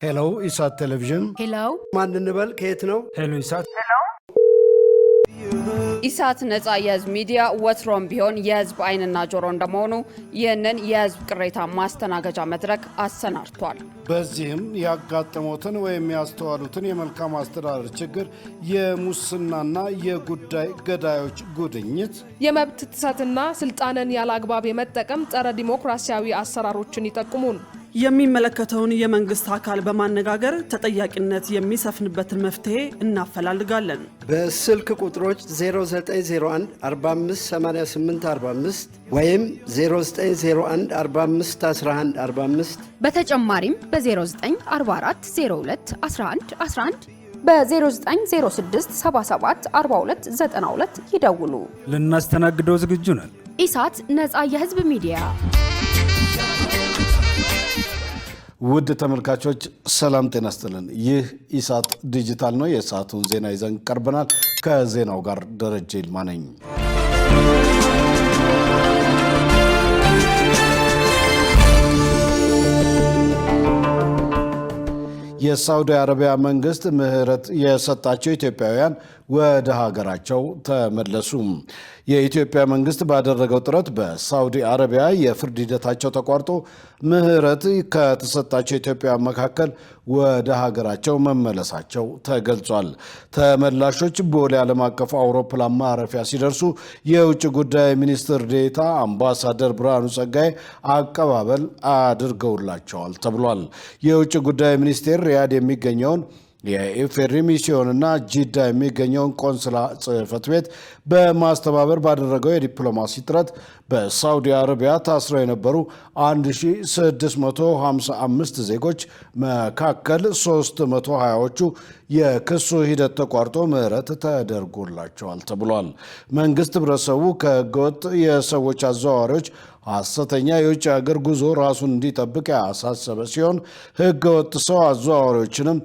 ሄሎ ኢሳት ቴሌቪዥን ሄሎ ማን እንበል ከየት ነው? ሄሎ ኢሳት ኢሳት ነጻ የህዝብ ሚዲያ ወትሮም ቢሆን የህዝብ አይንና ጆሮ እንደመሆኑ ይህንን የህዝብ ቅሬታ ማስተናገጃ መድረክ አሰናድቷል። በዚህም ያጋጠሙትን ወይም ያስተዋሉትን የመልካም አስተዳደር ችግር፣ የሙስናና የጉዳይ ገዳዮች ጉድኝት፣ የመብት ጥሰትና ስልጣንን ያለአግባብ የመጠቀም ጸረ ዲሞክራሲያዊ አሰራሮችን ይጠቁሙን። የሚመለከተውን የመንግስት አካል በማነጋገር ተጠያቂነት የሚሰፍንበትን መፍትሄ እናፈላልጋለን። በስልክ ቁጥሮች 0901 458845 ወይም 0901 451145 በተጨማሪም በ0944 02 11 11 በ0906 77 42 92 ይደውሉ። ልናስተናግደው ዝግጁ ነን። ኢሳት ነጻ የህዝብ ሚዲያ። ውድ ተመልካቾች ሰላም ጤና ይስጥልን። ይህ ኢሳት ዲጂታል ነው። የሰዓቱን ዜና ይዘን ቀርበናል። ከዜናው ጋር ደረጀ ይልማ ነኝ። የሳውዲ አረቢያ መንግስት ምህረት የሰጣቸው ኢትዮጵያውያን ወደ ሀገራቸው ተመለሱ። የኢትዮጵያ መንግስት ባደረገው ጥረት በሳውዲ አረቢያ የፍርድ ሂደታቸው ተቋርጦ ምህረት ከተሰጣቸው ኢትዮጵያውያን መካከል ወደ ሀገራቸው መመለሳቸው ተገልጿል። ተመላሾች ቦሌ ዓለም አቀፍ አውሮፕላን ማረፊያ ሲደርሱ የውጭ ጉዳይ ሚኒስትር ዴኤታ አምባሳደር ብርሃኑ ጸጋዬ አቀባበል አድርገውላቸዋል ተብሏል። የውጭ ጉዳይ ሚኒስቴር ሪያድ የሚገኘውን የኢፌሪ ሚስዮንና ጂዳ የሚገኘውን ቆንስላ ጽሕፈት ቤት በማስተባበር ባደረገው የዲፕሎማሲ ጥረት በሳውዲ አረቢያ ታስረው የነበሩ 1655 ዜጎች መካከል 320ዎቹ የክሱ ሂደት ተቋርጦ ምህረት ተደርጎላቸዋል ተብሏል። መንግስት ህብረተሰቡ ከህገወጥ የሰዎች አዘዋዋሪዎች ሐሰተኛ የውጭ ሀገር ጉዞ ራሱን እንዲጠብቅ ያሳሰበ ሲሆን ህገወጥ ሰው አዘዋዋሪዎችንም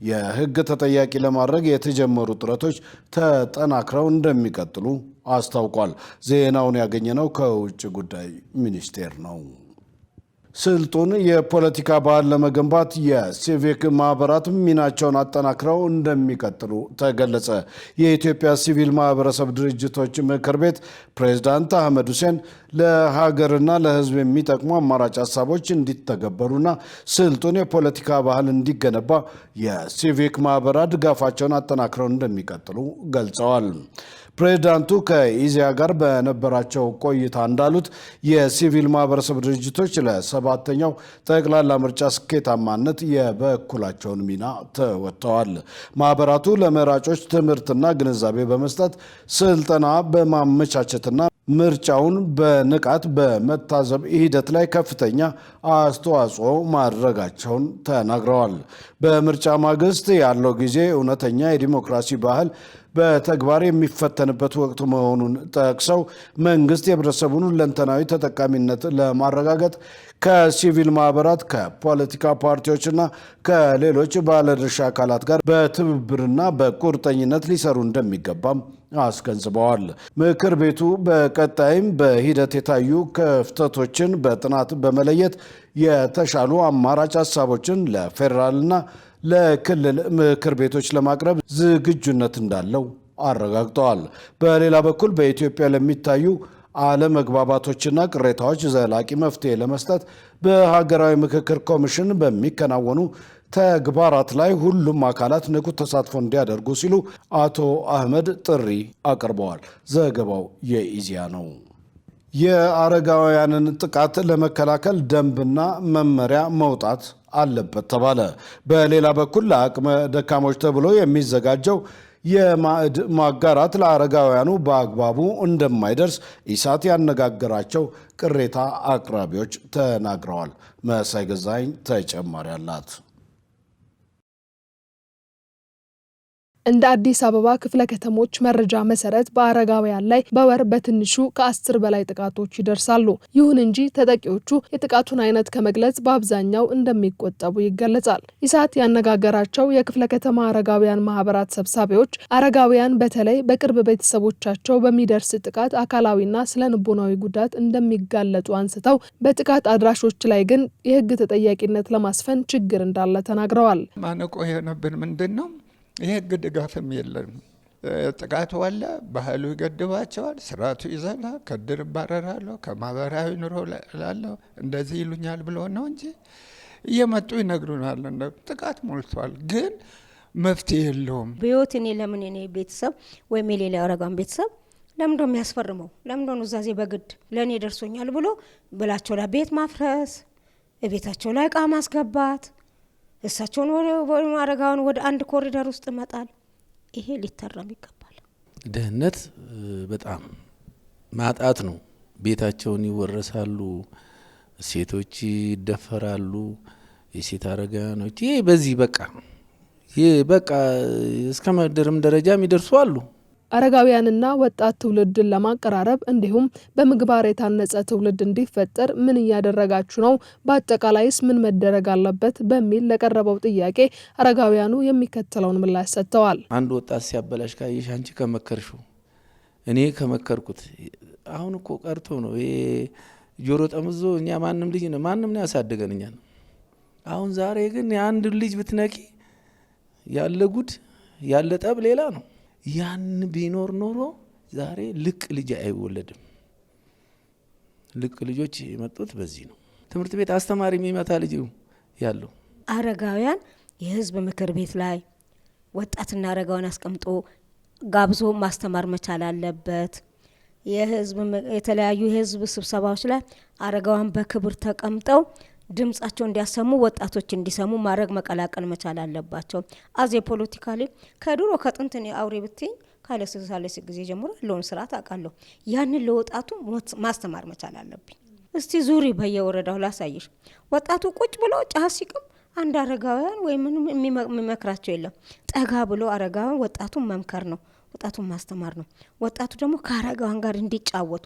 የህግ ተጠያቂ ለማድረግ የተጀመሩ ጥረቶች ተጠናክረው እንደሚቀጥሉ አስታውቋል። ዜናውን ያገኘነው ከውጭ ጉዳይ ሚኒስቴር ነው። ስልጡን የፖለቲካ ባህል ለመገንባት የሲቪክ ማህበራት ሚናቸውን አጠናክረው እንደሚቀጥሉ ተገለጸ። የኢትዮጵያ ሲቪል ማህበረሰብ ድርጅቶች ምክር ቤት ፕሬዝዳንት አህመድ ሁሴን ለሀገርና ለህዝብ የሚጠቅሙ አማራጭ ሀሳቦች እንዲተገበሩና ስልጡን የፖለቲካ ባህል እንዲገነባ የሲቪክ ማህበራት ድጋፋቸውን አጠናክረው እንደሚቀጥሉ ገልጸዋል። ፕሬዝዳንቱ ከኢዜአ ጋር በነበራቸው ቆይታ እንዳሉት የሲቪል ማህበረሰብ ድርጅቶች ለሰባተኛው ጠቅላላ ምርጫ ስኬታማነት የበኩላቸውን ሚና ተወጥተዋል። ማህበራቱ ለመራጮች ትምህርትና ግንዛቤ በመስጠት ስልጠና በማመቻቸትና ምርጫውን በንቃት በመታዘብ ሂደት ላይ ከፍተኛ አስተዋጽኦ ማድረጋቸውን ተናግረዋል። በምርጫ ማግስት ያለው ጊዜ እውነተኛ የዲሞክራሲ ባህል በተግባር የሚፈተንበት ወቅት መሆኑን ጠቅሰው መንግስት የህብረተሰቡን ሁለንተናዊ ተጠቃሚነት ለማረጋገጥ ከሲቪል ማህበራት፣ ከፖለቲካ ፓርቲዎችና ከሌሎች ባለድርሻ አካላት ጋር በትብብርና በቁርጠኝነት ሊሰሩ እንደሚገባም አስገንዝበዋል። ምክር ቤቱ በቀጣይም በሂደት የታዩ ክፍተቶችን በጥናት በመለየት የተሻሉ አማራጭ ሀሳቦችን ለፌዴራልና ለክልል ምክር ቤቶች ለማቅረብ ዝግጁነት እንዳለው አረጋግጠዋል። በሌላ በኩል በኢትዮጵያ ለሚታዩ አለመግባባቶችና ቅሬታዎች ዘላቂ መፍትሄ ለመስጠት በሀገራዊ ምክክር ኮሚሽን በሚከናወኑ ተግባራት ላይ ሁሉም አካላት ንቁ ተሳትፎ እንዲያደርጉ ሲሉ አቶ አህመድ ጥሪ አቅርበዋል። ዘገባው የኢዜአ ነው። የአረጋውያንን ጥቃት ለመከላከል ደንብና መመሪያ መውጣት አለበት ተባለ። በሌላ በኩል ለአቅመ ደካሞች ተብሎ የሚዘጋጀው የማዕድ ማጋራት ለአረጋውያኑ በአግባቡ እንደማይደርስ ኢሳት ያነጋገራቸው ቅሬታ አቅራቢዎች ተናግረዋል። መሳይ ገዛኝ ተጨማሪ አላት። እንደ አዲስ አበባ ክፍለ ከተሞች መረጃ መሰረት በአረጋውያን ላይ በወር በትንሹ ከ10 በላይ ጥቃቶች ይደርሳሉ። ይሁን እንጂ ተጠቂዎቹ የጥቃቱን አይነት ከመግለጽ በአብዛኛው እንደሚቆጠቡ ይገለጻል። ኢሳት ያነጋገራቸው የክፍለ ከተማ አረጋውያን ማህበራት ሰብሳቢዎች አረጋውያን በተለይ በቅርብ ቤተሰቦቻቸው በሚደርስ ጥቃት አካላዊና ስነ-ልቦናዊ ጉዳት እንደሚጋለጡ አንስተው በጥቃት አድራሾች ላይ ግን የህግ ተጠያቂነት ለማስፈን ችግር እንዳለ ተናግረዋል። ማነቆ የሆነብን ምንድነው? የህግ ድጋፍም የለም። ጥቃቱ አለ፣ ባህሉ ይገድባቸዋል፣ ስርዓቱ ይዘላል፣ ከድር ባረራለሁ፣ ከማህበራዊ ኑሮ ላለሁ እንደዚህ ይሉኛል ብሎ ነው እንጂ እየመጡ ይነግሩናል። ጥቃት ሞልቷል፣ ግን መፍትሄ የለውም። በህይወት እኔ ለምን እኔ ቤተሰብ ወይም የሌላ አረጋን ቤተሰብ ለምንድነው የሚያስፈርመው? ለምንድነው ኑዛዜ በግድ ለኔ ደርሶኛል ብሎ ብላቸው ላይ ቤት ማፍረስ፣ ቤታቸው ላይ እቃ ማስገባት፣ እሳቸውን ወደ አረጋውን ወደ አንድ ኮሪደር ውስጥ መጣል፣ ይሄ ሊታረም ይገባል። ደህንነት በጣም ማጣት ነው። ቤታቸውን ይወረሳሉ፣ ሴቶች ይደፈራሉ፣ የሴት አረጋውያኖች ይሄ በዚህ በቃ እስከ መደረም ደረጃ የሚደርሱ አሉ። አረጋውያንና ወጣት ትውልድን ለማቀራረብ እንዲሁም በምግባር የታነጸ ትውልድ እንዲፈጠር ምን እያደረጋችሁ ነው? በአጠቃላይስ ምን መደረግ አለበት? በሚል ለቀረበው ጥያቄ አረጋውያኑ የሚከተለውን ምላሽ ሰጥተዋል። አንድ ወጣት ሲያበላሽ ካየሽ አንቺ ከመከርሽው እኔ ከመከርኩት አሁን እኮ ቀርቶ ነው ጆሮ ጠምዞ እኛ ማንም ልጅ ነው ማንም ነው ያሳደገን እኛ ነው። አሁን ዛሬ ግን የአንድ ልጅ ብትነቂ ያለ ጉድ ያለ ጠብ ሌላ ነው። ያን ቢኖር ኖሮ ዛሬ ልቅ ልጅ አይወለድም። ልቅ ልጆች የመጡት በዚህ ነው። ትምህርት ቤት አስተማሪ የሚመታ ልጅ ያለው አረጋውያን የህዝብ ምክር ቤት ላይ ወጣትና አረጋውያን አስቀምጦ ጋብዞ ማስተማር መቻል አለበት። የተለያዩ የህዝብ ስብሰባዎች ላይ አረጋውያን በክብር ተቀምጠው ድምጻቸው እንዲያሰሙ ወጣቶች እንዲሰሙ ማድረግ መቀላቀል መቻል አለባቸው። አዜ ፖለቲካሊ ከድሮ ከጥንት አውሬ ብትኝ ካለ ስልሳለስ ጊዜ ጀምሮ ያለውን ስርዓት አውቃለሁ። ያንን ለወጣቱ ማስተማር መቻል አለብኝ። እስቲ ዙሪ በየወረዳው ላሳይሽ። ወጣቱ ቁጭ ብሎ ጫት ሲቅም አንድ አረጋውያን ወይ ምንም የሚመክራቸው የለም። ጠጋ ብሎ አረጋውያን ወጣቱን መምከር ነው፣ ወጣቱን ማስተማር ነው። ወጣቱ ደግሞ ከአረጋውያን ጋር እንዲጫወቱ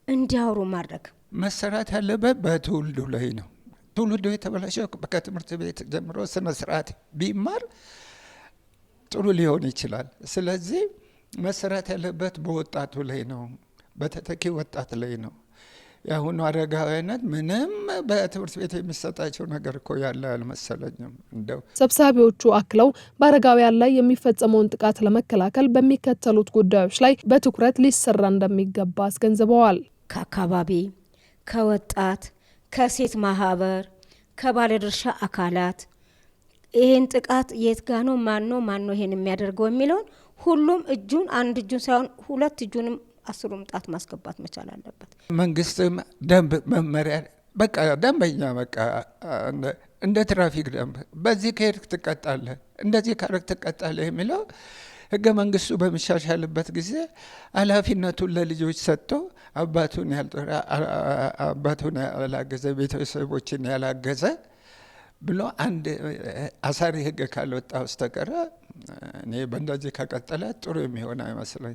እንዲያወሩ ማድረግ መሰራት ያለበት በትውልዱ ላይ ነው። ትውልዱ የተበላሸው ከትምህርት ቤት ጀምሮ ስነ ስርዓት ቢማር ጥሩ ሊሆን ይችላል። ስለዚህ መሰራት ያለበት በወጣቱ ላይ ነው፣ በተተኪ ወጣት ላይ ነው። የአሁኑ አረጋውያነት ምንም በትምህርት ቤት የሚሰጣቸው ነገር እኮ ያለ አልመሰለኝም። እንደው ሰብሳቢዎቹ አክለው በአረጋውያን ላይ የሚፈጸመውን ጥቃት ለመከላከል በሚከተሉት ጉዳዮች ላይ በትኩረት ሊሰራ እንደሚገባ አስገንዝበዋል። ከአካባቢ፣ ከወጣት፣ ከሴት ማህበር፣ ከባለድርሻ አካላት ይሄን ጥቃት የት ጋ ነው ማን ነው ይሄን የሚያደርገው የሚለውን ሁሉም እጁን አንድ እጁን ሳይሆን ሁለት እጁንም አስሩም ጣት ማስገባት መቻል አለበት። መንግስትም ደንብ መመሪያ በቃ ደንበኛ በቃ እንደ ትራፊክ ደንብ በዚህ ከሄድክ ትቀጣለህ፣ እንደዚህ ካረክ ትቀጣለህ የሚለው ህገ መንግስቱ በሚሻሻልበት ጊዜ ኃላፊነቱን ለልጆች ሰጥቶ አባቱን ያላገዘ ቤተሰቦችን ያላገዘ ብሎ አንድ አሳሪ ህግ ካልወጣ በስተቀር እኔ በእንደዚህ ከቀጠለ ጥሩ የሚሆን አይመስለኝ።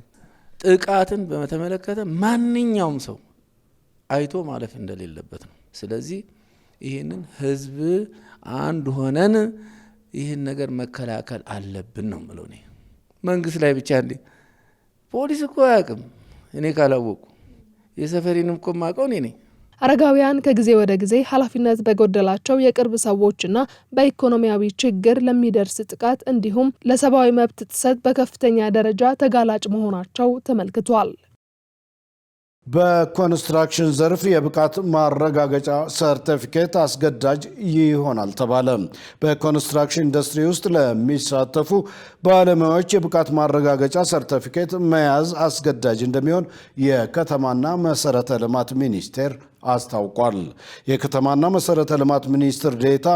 ጥቃትን በተመለከተ ማንኛውም ሰው አይቶ ማለፍ እንደሌለበት ነው። ስለዚህ ይህንን ህዝብ አንድ ሆነን ይህን ነገር መከላከል አለብን ነው ምለው። እኔ መንግስት ላይ ብቻ እንዴ ፖሊስ እኮ አያውቅም። እኔ ካላወቁ የሰፈሬንም እኮ ማቀው እኔ ነኝ። አረጋውያን ከጊዜ ወደ ጊዜ ኃላፊነት በጎደላቸው የቅርብ ሰዎችና በኢኮኖሚያዊ ችግር ለሚደርስ ጥቃት እንዲሁም ለሰብአዊ መብት ጥሰት በከፍተኛ ደረጃ ተጋላጭ መሆናቸው ተመልክቷል። በኮንስትራክሽን ዘርፍ የብቃት ማረጋገጫ ሰርቲፊኬት አስገዳጅ ይሆናል ተባለ። በኮንስትራክሽን ኢንዱስትሪ ውስጥ ለሚሳተፉ ባለሙያዎች የብቃት ማረጋገጫ ሰርቲፊኬት መያዝ አስገዳጅ እንደሚሆን የከተማና መሰረተ ልማት ሚኒስቴር አስታውቋል። የከተማና መሰረተ ልማት ሚኒስትር ዴኤታ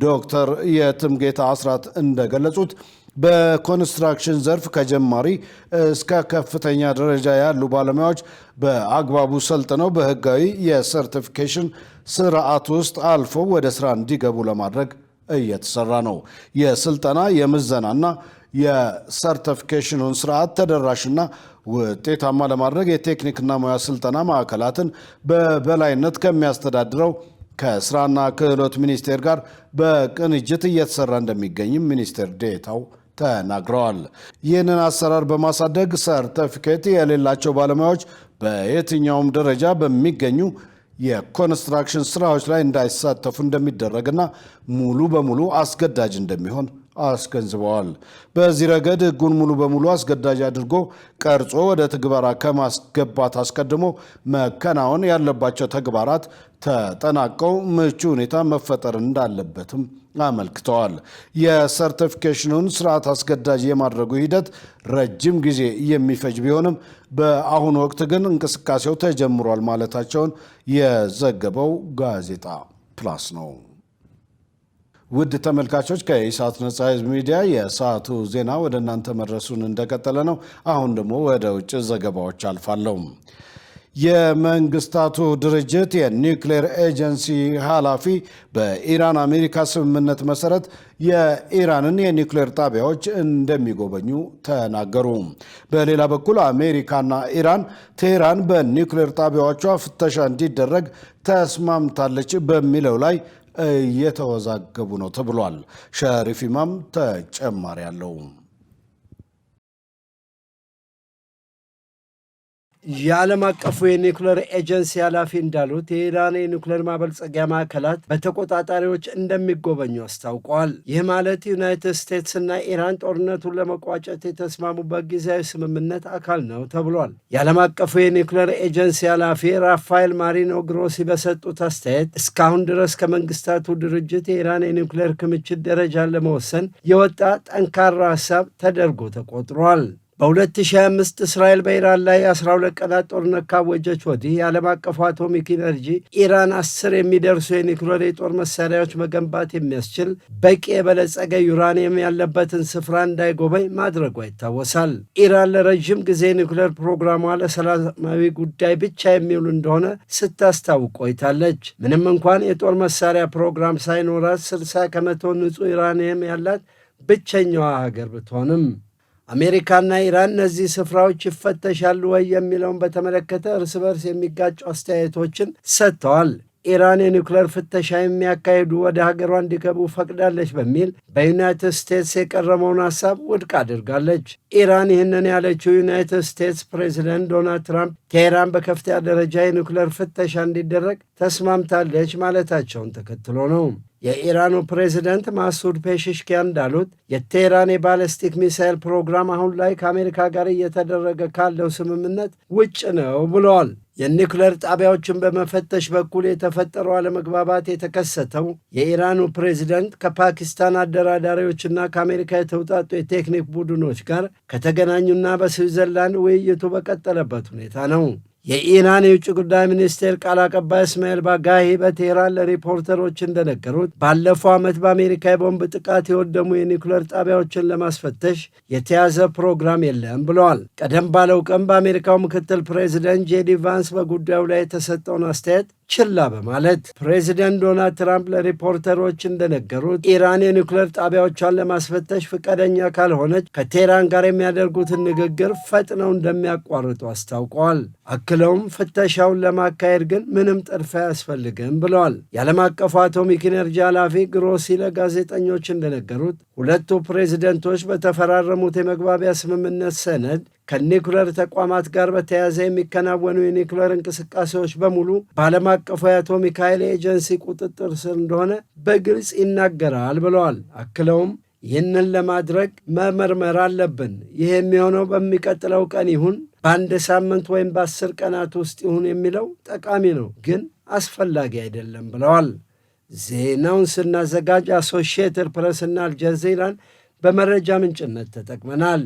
ዶክተር የትምጌታ አስራት እንደገለጹት በኮንስትራክሽን ዘርፍ ከጀማሪ እስከ ከፍተኛ ደረጃ ያሉ ባለሙያዎች በአግባቡ ሰልጥነው በህጋዊ የሰርቲፊኬሽን ስርዓት ውስጥ አልፈው ወደ ስራ እንዲገቡ ለማድረግ እየተሰራ ነው። የስልጠና የምዘናና የሰርቲፊኬሽኑን ስርዓት ተደራሽና ውጤታማ ለማድረግ የቴክኒክና ሙያ ስልጠና ማዕከላትን በበላይነት ከሚያስተዳድረው ከስራና ክህሎት ሚኒስቴር ጋር በቅንጅት እየተሰራ እንደሚገኝም ሚኒስትር ዴኤታው ተናግረዋል። ይህንን አሰራር በማሳደግ ሰርቲፊኬት የሌላቸው ባለሙያዎች በየትኛውም ደረጃ በሚገኙ የኮንስትራክሽን ስራዎች ላይ እንዳይሳተፉ እንደሚደረግና ሙሉ በሙሉ አስገዳጅ እንደሚሆን አስገንዝበዋል። በዚህ ረገድ ሕጉን ሙሉ በሙሉ አስገዳጅ አድርጎ ቀርጾ ወደ ትግበራ ከማስገባት አስቀድሞ መከናወን ያለባቸው ተግባራት ተጠናቀው ምቹ ሁኔታ መፈጠር እንዳለበትም አመልክተዋል። የሰርቲፊኬሽኑን ስርዓት አስገዳጅ የማድረጉ ሂደት ረጅም ጊዜ የሚፈጅ ቢሆንም በአሁኑ ወቅት ግን እንቅስቃሴው ተጀምሯል ማለታቸውን የዘገበው ጋዜጣ ፕላስ ነው። ውድ ተመልካቾች ከኢሳት ነጻ ህዝብ ሚዲያ የሰዓቱ ዜና ወደ እናንተ መድረሱን እንደቀጠለ ነው። አሁን ደግሞ ወደ ውጭ ዘገባዎች አልፋለሁ። የመንግስታቱ ድርጅት የኒውክሌር ኤጀንሲ ኃላፊ በኢራን አሜሪካ ስምምነት መሰረት የኢራንን የኒውክሌር ጣቢያዎች እንደሚጎበኙ ተናገሩ። በሌላ በኩል አሜሪካና ኢራን ቴህራን በኒውክሌር ጣቢያዎቿ ፍተሻ እንዲደረግ ተስማምታለች በሚለው ላይ እየተወዛገቡ ነው ተብሏል። ሸሪፍ ኢማም ተጨማሪ አለው። የዓለም አቀፉ የኒውክሌር ኤጀንሲ ኃላፊ እንዳሉት የኢራን የኒውክሌር ማበልጸጊያ ማዕከላት በተቆጣጣሪዎች እንደሚጎበኙ አስታውቀዋል። ይህ ማለት ዩናይትድ ስቴትስና ኢራን ጦርነቱን ለመቋጨት የተስማሙበት ጊዜያዊ ስምምነት አካል ነው ተብሏል። የዓለም አቀፉ የኒውክሌር ኤጀንሲ ኃላፊ ራፋኤል ማሪኖ ግሮሲ በሰጡት አስተያየት እስካሁን ድረስ ከመንግስታቱ ድርጅት የኢራን የኒውክሌር ክምችት ደረጃን ለመወሰን የወጣ ጠንካራ ሀሳብ ተደርጎ ተቆጥሯል። በ2025 እስራኤል በኢራን ላይ 12 ቀናት ጦርነት ካወጀች ወዲህ የዓለም አቀፉ አቶሚክ ኢነርጂ ኢራን 10 የሚደርሱ የኒውክሌር የጦር መሳሪያዎች መገንባት የሚያስችል በቂ የበለጸገ ዩራኒየም ያለበትን ስፍራ እንዳይጎበኝ ማድረጓ ይታወሳል። ኢራን ለረዥም ጊዜ ኒውክሌር ፕሮግራሟ ለሰላማዊ ጉዳይ ብቻ የሚውል እንደሆነ ስታስታውቅ ቆይታለች። ምንም እንኳን የጦር መሳሪያ ፕሮግራም ሳይኖራት 60 ከመቶ ንጹህ ዩራኒየም ያላት ብቸኛዋ ሀገር ብትሆንም አሜሪካና ኢራን እነዚህ ስፍራዎች ይፈተሻሉ ወይ የሚለውን በተመለከተ እርስ በርስ የሚጋጩ አስተያየቶችን ሰጥተዋል። ኢራን የኒውክሌር ፍተሻ የሚያካሂዱ ወደ ሀገሯ እንዲገቡ ፈቅዳለች በሚል በዩናይትድ ስቴትስ የቀረበውን ሀሳብ ውድቅ አድርጋለች። ኢራን ይህንን ያለችው ዩናይትድ ስቴትስ ፕሬዚደንት ዶናልድ ትራምፕ ቴህራን በከፍተኛ ደረጃ የኒውክሌር ፍተሻ እንዲደረግ ተስማምታለች ማለታቸውን ተከትሎ ነው። የኢራኑ ፕሬዚደንት ማሱድ ፔሽሽኪያን እንዳሉት የቴህራን የባለስቲክ ሚሳይል ፕሮግራም አሁን ላይ ከአሜሪካ ጋር እየተደረገ ካለው ስምምነት ውጭ ነው ብለዋል። የኒውክሌር ጣቢያዎችን በመፈተሽ በኩል የተፈጠረው አለመግባባት የተከሰተው የኢራኑ ፕሬዚደንት ከፓኪስታን አደራዳሪዎችና ከአሜሪካ የተውጣጡ የቴክኒክ ቡድኖች ጋር ከተገናኙና በስዊዘርላንድ ውይይቱ በቀጠለበት ሁኔታ ነው። የኢራን የውጭ ጉዳይ ሚኒስቴር ቃል አቀባይ እስማኤል ባጋሂ በቴህራን ለሪፖርተሮች እንደነገሩት ባለፈው ዓመት በአሜሪካ የቦምብ ጥቃት የወደሙ የኒውክሌር ጣቢያዎችን ለማስፈተሽ የተያዘ ፕሮግራም የለም ብለዋል። ቀደም ባለው ቀን በአሜሪካው ምክትል ፕሬዚደንት ጄዲ ቫንስ በጉዳዩ ላይ የተሰጠውን አስተያየት ችላ በማለት ፕሬዚደንት ዶናልድ ትራምፕ ለሪፖርተሮች እንደነገሩት ኢራን የኒውክሌር ጣቢያዎቿን ለማስፈተሽ ፈቃደኛ ካልሆነች ከቴህራን ጋር የሚያደርጉትን ንግግር ፈጥነው እንደሚያቋርጡ አስታውቀዋል። አክለውም ፍተሻውን ለማካሄድ ግን ምንም ጥድፊያ አያስፈልግም ብለዋል። የዓለም አቀፉ አቶሚክ ኢነርጂ ኃላፊ ግሮሲ ለጋዜጠኞች እንደነገሩት ሁለቱ ፕሬዚደንቶች በተፈራረሙት የመግባቢያ ስምምነት ሰነድ ከኒውክሌር ተቋማት ጋር በተያያዘ የሚከናወኑ የኒውክሌር እንቅስቃሴዎች በሙሉ በዓለም አቀፉ የአቶሚክ ኃይል ኤጀንሲ ቁጥጥር ስር እንደሆነ በግልጽ ይናገራል ብለዋል። አክለውም ይህንን ለማድረግ መመርመር አለብን። ይህ የሚሆነው በሚቀጥለው ቀን ይሁን በአንድ ሳምንት ወይም በ10 ቀናት ውስጥ ይሁን የሚለው ጠቃሚ ነው፣ ግን አስፈላጊ አይደለም ብለዋል። ዜናውን ስናዘጋጅ አሶሺየትድ ፕሬስና አልጀዚራን በመረጃ ምንጭነት ተጠቅመናል።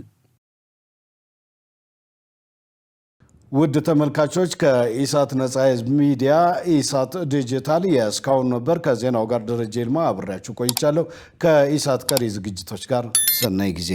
ውድ ተመልካቾች ከኢሳት ነጻ ህዝብ ሚዲያ ኢሳት ዲጂታል የእስካሁን ነበር። ከዜናው ጋር ደረጀ ይልማ አብሬያችሁ ቆይቻለሁ። ከኢሳት ቀሪ ዝግጅቶች ጋር ሰናይ ጊዜ